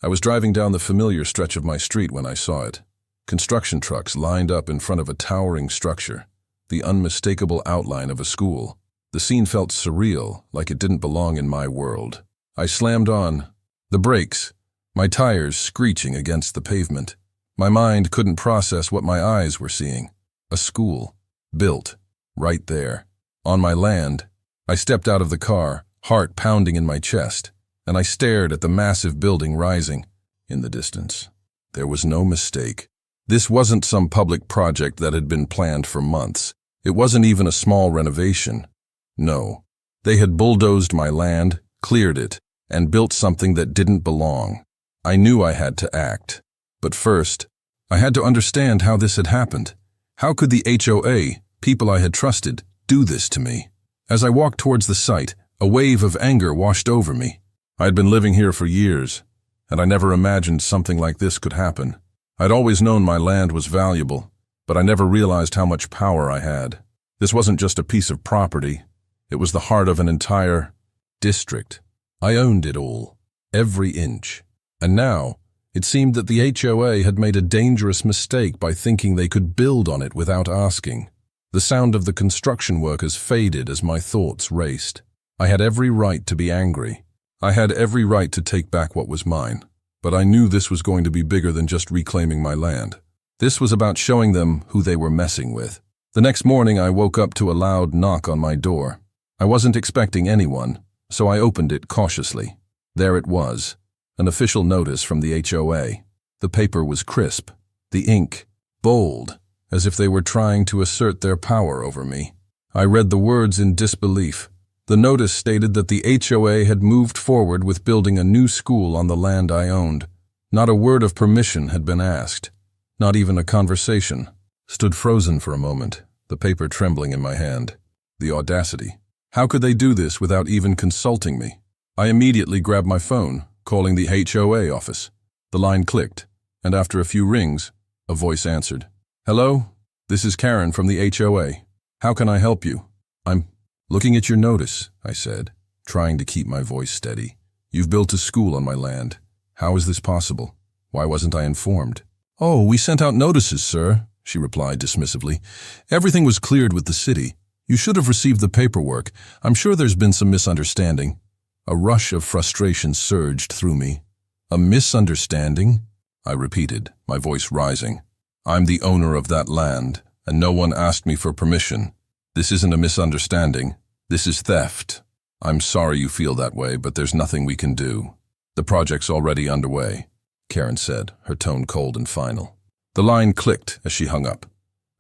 I was driving down the familiar stretch of my street when I saw it. Construction trucks lined up in front of a towering structure, the unmistakable outline of a school. The scene felt surreal, like it didn't belong in my world. I slammed on the brakes, my tires screeching against the pavement. My mind couldn't process what my eyes were seeing. A school, built, right there, on my land. I stepped out of the car, heart pounding in my chest, and I stared at the massive building rising in the distance. There was no mistake. This wasn't some public project that had been planned for months. It wasn't even a small renovation. No, they had bulldozed my land, cleared it, and built something that didn't belong. I knew I had to act. But first, I had to understand how this had happened. How could the HOA, people I had trusted, do this to me? As I walked towards the site, a wave of anger washed over me. I had been living here for years, and I never imagined something like this could happen. I'd always known my land was valuable, but I never realized how much power I had. This wasn't just a piece of property. It was the heart of an entire district. I owned it all, every inch. And now, it seemed that the HOA had made a dangerous mistake by thinking they could build on it without asking. The sound of the construction workers faded as my thoughts raced. I had every right to be angry. I had every right to take back what was mine. But I knew this was going to be bigger than just reclaiming my land. This was about showing them who they were messing with. The next morning, I woke up to a loud knock on my door. I wasn't expecting anyone, so I opened it cautiously. There it was, an official notice from the HOA. The paper was crisp, the ink bold, as if they were trying to assert their power over me. I read the words in disbelief. The notice stated that the HOA had moved forward with building a new school on the land I owned. Not a word of permission had been asked, not even a conversation. Stood frozen for a moment, the paper trembling in my hand. The audacity. How could they do this without even consulting me? I immediately grabbed my phone, calling the HOA office. The line clicked, and after a few rings, a voice answered. "Hello? This is Karen from the HOA. How can I help you?" "I'm looking at your notice," I said, trying to keep my voice steady. "You've built a school on my land. How is this possible? Why wasn't I informed?" "Oh, we sent out notices, sir," she replied dismissively. "Everything was cleared with the city. You should have received the paperwork. I'm sure there's been some misunderstanding." A rush of frustration surged through me. "A misunderstanding?" I repeated, my voice rising. "I'm the owner of that land, and no one asked me for permission. This isn't a misunderstanding. This is theft. I'm sorry you feel that way, but there's nothing we can do. The project's already underway," Karen said, her tone cold and final. The line clicked as she hung up.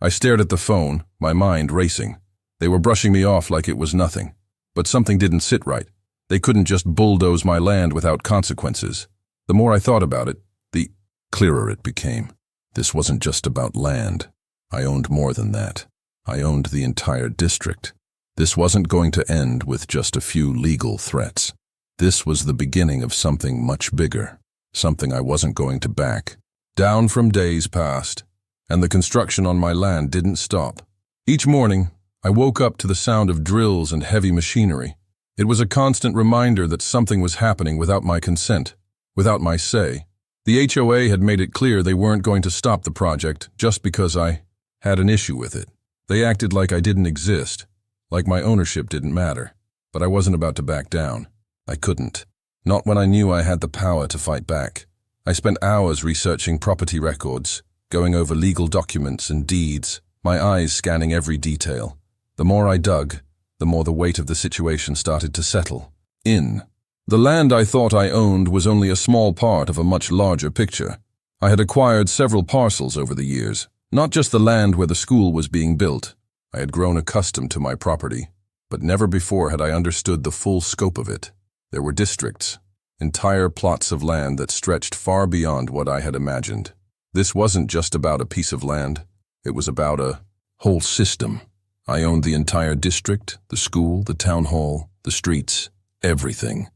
I stared at the phone, my mind racing. They were brushing me off like it was nothing. But something didn't sit right. They couldn't just bulldoze my land without consequences. The more I thought about it, the clearer it became. This wasn't just about land. I owned more than that. I owned the entire district. This wasn't going to end with just a few legal threats. This was the beginning of something much bigger, something I wasn't going to back. Down from days passed, and the construction on my land didn't stop. Each morning, I woke up to the sound of drills and heavy machinery. It was a constant reminder that something was happening without my consent, without my say. The HOA had made it clear they weren't going to stop the project just because I had an issue with it. They acted like I didn't exist, like my ownership didn't matter. But I wasn't about to back down. I couldn't. Not when I knew I had the power to fight back. I spent hours researching property records, going over legal documents and deeds, my eyes scanning every detail. The more I dug, the more the weight of the situation started to settle in. The land I thought I owned was only a small part of a much larger picture. I had acquired several parcels over the years, not just the land where the school was being built. I had grown accustomed to my property, but never before had I understood the full scope of it. There were districts, entire plots of land that stretched far beyond what I had imagined. This wasn't just about a piece of land. It was about a whole system. I owned the entire district, the school, the town hall, the streets, everything.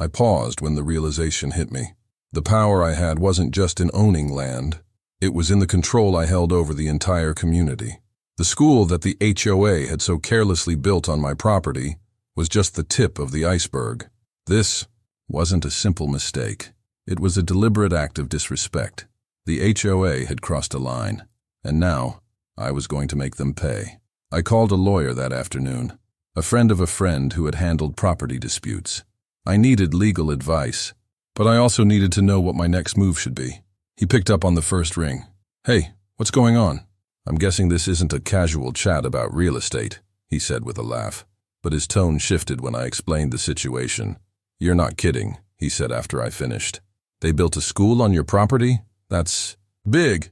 I paused when the realization hit me. The power I had wasn't just in owning land. It was in the control I held over the entire community. The school that the HOA had so carelessly built on my property was just the tip of the iceberg. This wasn't a simple mistake. It was a deliberate act of disrespect. The HOA had crossed a line, and now I was going to make them pay. I called a lawyer that afternoon, a friend of a friend who had handled property disputes. I needed legal advice, but I also needed to know what my next move should be. He picked up on the first ring. "Hey, what's going on?" "I'm guessing this isn't a casual chat about real estate," he said with a laugh, but his tone shifted when I explained the situation. "You're not kidding," he said after I finished. "They built a school on your property? That's big.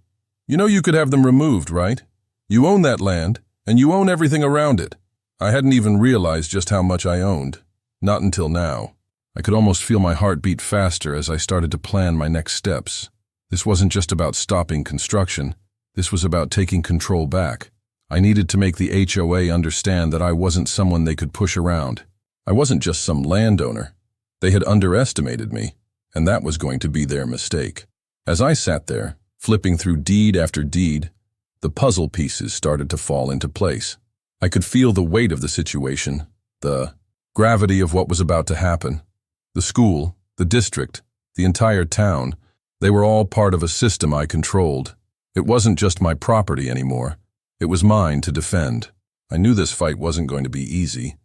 You know you could have them removed, right? You own that land, and you own everything around it." I hadn't even realized just how much I owned. Not until now. I could almost feel my heart beat faster as I started to plan my next steps. This wasn't just about stopping construction. This was about taking control back. I needed to make the HOA understand that I wasn't someone they could push around. I wasn't just some landowner. They had underestimated me, and that was going to be their mistake. As I sat there, flipping through deed after deed, the puzzle pieces started to fall into place. I could feel the weight of the situation, the gravity of what was about to happen. The school, the district, the entire town, they were all part of a system I controlled. It wasn't just my property anymore. It was mine to defend. I knew this fight wasn't going to be easy,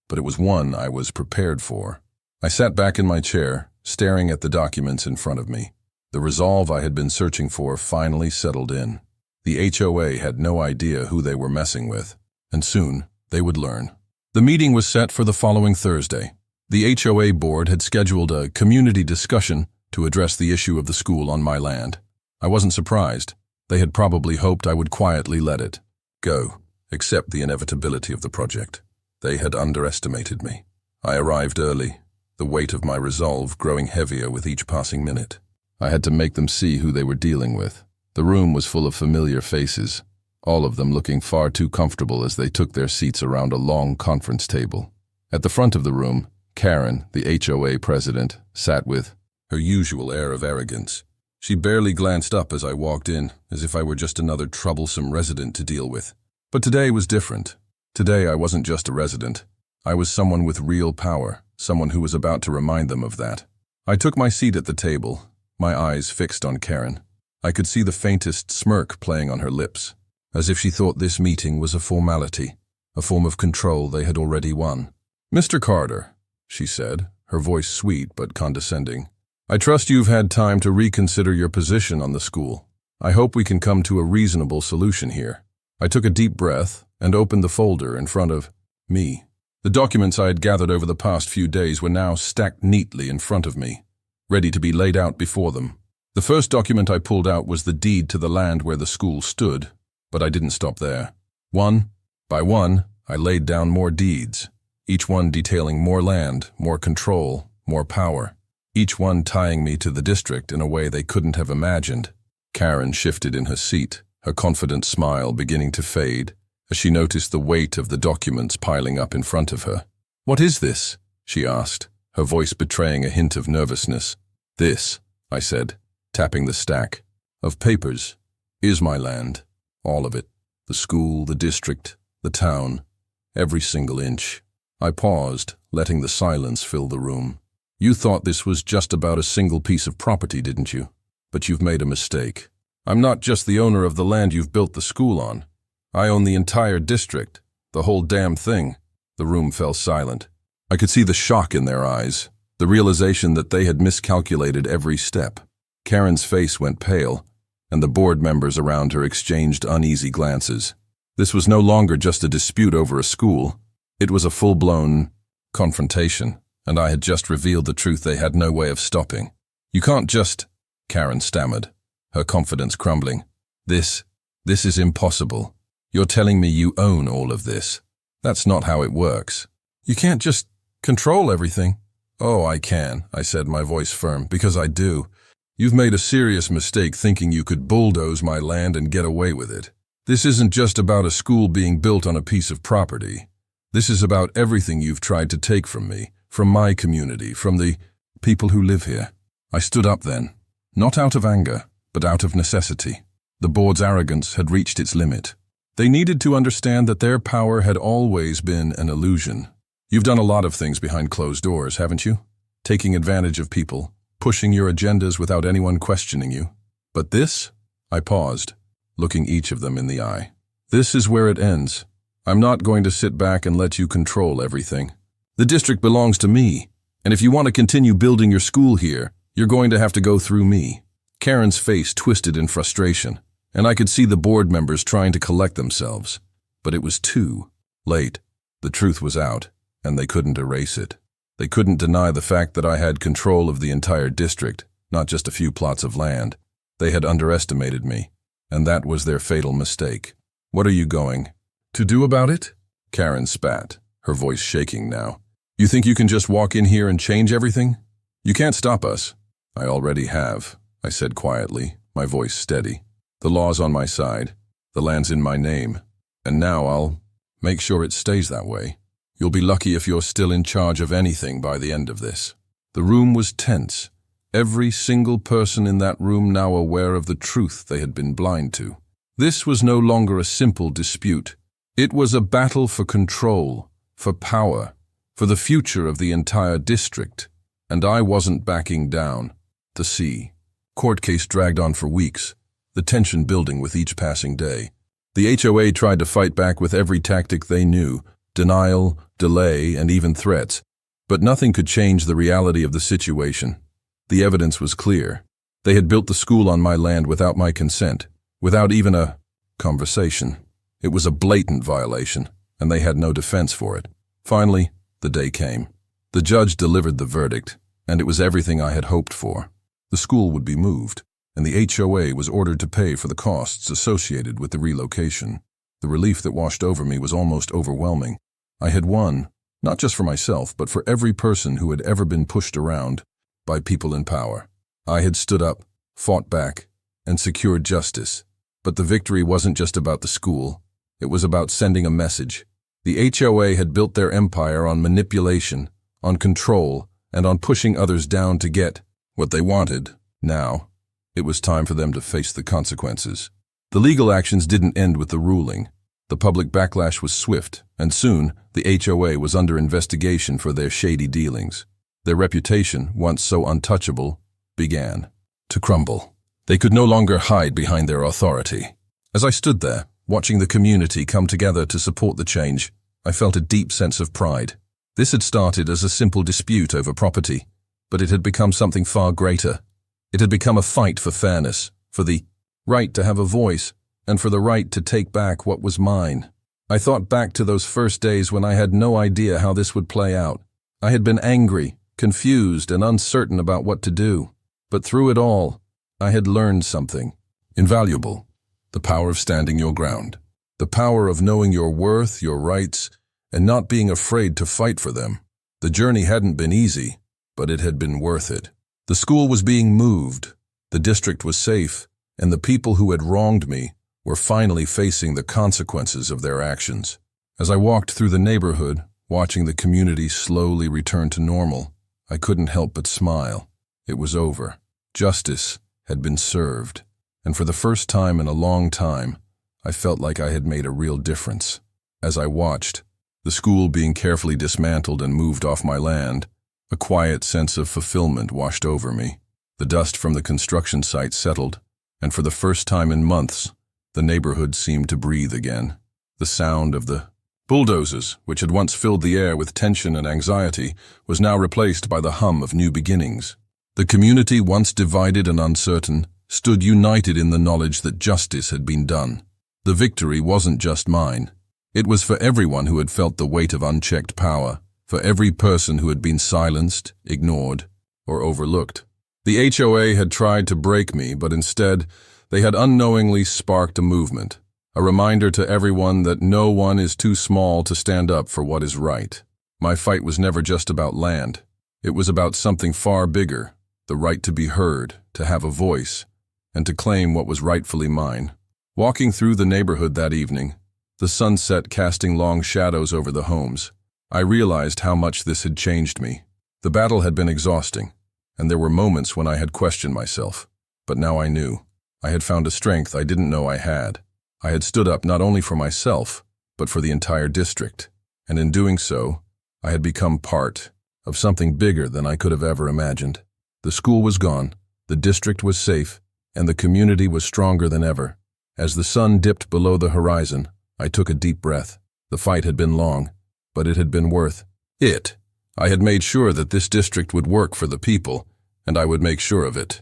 but it was one I was prepared for. I sat back in my chair, staring at the documents in front of me. The resolve I had been searching for finally settled in. The HOA had no idea who they were messing with, and soon they would learn. The meeting was set for the following Thursday. The HOA board had scheduled a community discussion to address the issue of the school on my land. I wasn't surprised. They had probably hoped I would quietly let it go, accept the inevitability of the project. They had underestimated me. I arrived early, the weight of my resolve growing heavier with each passing minute. I had to make them see who they were dealing with. The room was full of familiar faces, all of them looking far too comfortable as they took their seats around a long conference table. At the front of the room, Karen, the HOA president, sat with her usual air of arrogance. She barely glanced up as I walked in, as if I were just another troublesome resident to deal with. But today was different. Today I wasn't just a resident. I was someone with real power, someone who was about to remind them of that. I took my seat at the table, my eyes fixed on Karen. I could see the faintest smirk playing on her lips, as if she thought this meeting was a formality, a form of control they had already won. "Mr. Carter," she said, her voice sweet but condescending, "I trust you've had time to reconsider your position on the school. I hope we can come to a reasonable solution here." I took a deep breath and opened the folder in front of me. The documents I had gathered over the past few days were now stacked neatly in front of me, ready to be laid out before them. The first document I pulled out was the deed to the land where the school stood, but I didn't stop there. One by one, I laid down more deeds, each one detailing more land, more control, more power, each one tying me to the district in a way they couldn't have imagined. Karen shifted in her seat, her confident smile beginning to fade as she noticed the weight of the documents piling up in front of her. "What is this?" she asked, her voice betraying a hint of nervousness. "This," I said, tapping the stack of papers, "is my land. All of it. The school, the district, the town. Every single inch." I paused, letting the silence fill the room. "You thought this was just about a single piece of property, didn't you? But you've made a mistake. I'm not just the owner of the land you've built the school on. I own the entire district, the whole damn thing." The room fell silent. I could see the shock in their eyes, the realization that they had miscalculated every step. Karen's face went pale, and the board members around her exchanged uneasy glances. This was no longer just a dispute over a school. It was a full-blown confrontation, and I had just revealed the truth they had no way of stopping. "You can't just," Karen stammered, her confidence crumbling. This is impossible. You're telling me you own all of this. That's not how it works. You can't just control everything." "Oh, I can," I said, my voice firm, "because I do. You've made a serious mistake thinking you could bulldoze my land and get away with it. This isn't just about a school being built on a piece of property. This is about everything you've tried to take from me, from my community, from the people who live here." I stood up then, not out of anger, but out of necessity. The board's arrogance had reached its limit. They needed to understand that their power had always been an illusion. "You've done a lot of things behind closed doors, haven't you? Taking advantage of people, pushing your agendas without anyone questioning you. But this? I paused, looking each of them in the eye. This is where it ends. I'm not going to sit back and let you control everything. The district belongs to me, and if you want to continue building your school here, you're going to have to go through me. Karen's face twisted in frustration, and I could see the board members trying to collect themselves. But it was too late. The truth was out, and they couldn't erase it. They couldn't deny the fact that I had control of the entire district, not just a few plots of land. They had underestimated me, and that was their fatal mistake. What are you going to do about it? Karen spat, her voice shaking now. You think you can just walk in here and change everything? You can't stop us. I already have, I said quietly, my voice steady. The law's on my side. The land's in my name. And now I'll make sure it stays that way. You'll be lucky if you're still in charge of anything by the end of this. The room was tense. Every single person in that room now aware of the truth they had been blind to. This was no longer a simple dispute. It was a battle for control, for power, for the future of the entire district. And I wasn't backing down. The court case dragged on for weeks, the tension building with each passing day. The HOA tried to fight back with every tactic they knew, denial, delay, and even threats. But nothing could change the reality of the situation. The evidence was clear. They had built the school on my land without my consent, without even a conversation. It was a blatant violation, and they had no defense for it. Finally, the day came. The judge delivered the verdict, and it was everything I had hoped for. The school would be moved, and the HOA was ordered to pay for the costs associated with the relocation. The relief that washed over me was almost overwhelming. I had won, not just for myself, but for every person who had ever been pushed around by people in power. I had stood up, fought back, and secured justice. But the victory wasn't just about the school. It was about sending a message. The HOA had built their empire on manipulation, on control, and on pushing others down to get what they wanted. Now, it was time for them to face the consequences. The legal actions didn't end with the ruling. The public backlash was swift, and soon the HOA was under investigation for their shady dealings. Their reputation, once so untouchable, began to crumble. They could no longer hide behind their authority. As I stood there, watching the community come together to support the change, I felt a deep sense of pride. This had started as a simple dispute over property, but it had become something far greater. It had become a fight for fairness, for the right to have a voice, and for the right to take back what was mine. I thought back to those first days when I had no idea how this would play out. I had been angry, confused, and uncertain about what to do. But through it all, I had learned something invaluable. The power of standing your ground. The power of knowing your worth, your rights, and not being afraid to fight for them. The journey hadn't been easy, but it had been worth it. The school was being moved, the district was safe, and the people who had wronged me were finally facing the consequences of their actions. As I walked through the neighborhood, watching the community slowly return to normal, I couldn't help but smile. It was over. Justice had been served, and for the first time in a long time, I felt like I had made a real difference. As I watched, the school being carefully dismantled and moved off my land, a quiet sense of fulfillment washed over me. The dust from the construction site settled, and for the first time in months, the neighborhood seemed to breathe again. The sound of the bulldozers, which had once filled the air with tension and anxiety, was now replaced by the hum of new beginnings. The community, once divided and uncertain, stood united in the knowledge that justice had been done. The victory wasn't just mine. It was for everyone who had felt the weight of unchecked power, for every person who had been silenced, ignored, or overlooked. The HOA had tried to break me, but instead, they had unknowingly sparked a movement, a reminder to everyone that no one is too small to stand up for what is right. My fight was never just about land. It was about something far bigger, the right to be heard, to have a voice, and to claim what was rightfully mine. Walking through the neighborhood that evening, the sunset casting long shadows over the homes, I realized how much this had changed me. The battle had been exhausting, and there were moments when I had questioned myself. But now I knew. I had found a strength I didn't know I had. I had stood up not only for myself, but for the entire district. And in doing so, I had become part of something bigger than I could have ever imagined. The school was gone, the district was safe, and the community was stronger than ever. As the sun dipped below the horizon, I took a deep breath. The fight had been long, but it had been worth it. I had made sure that this district would work for the people, and I would make sure of it.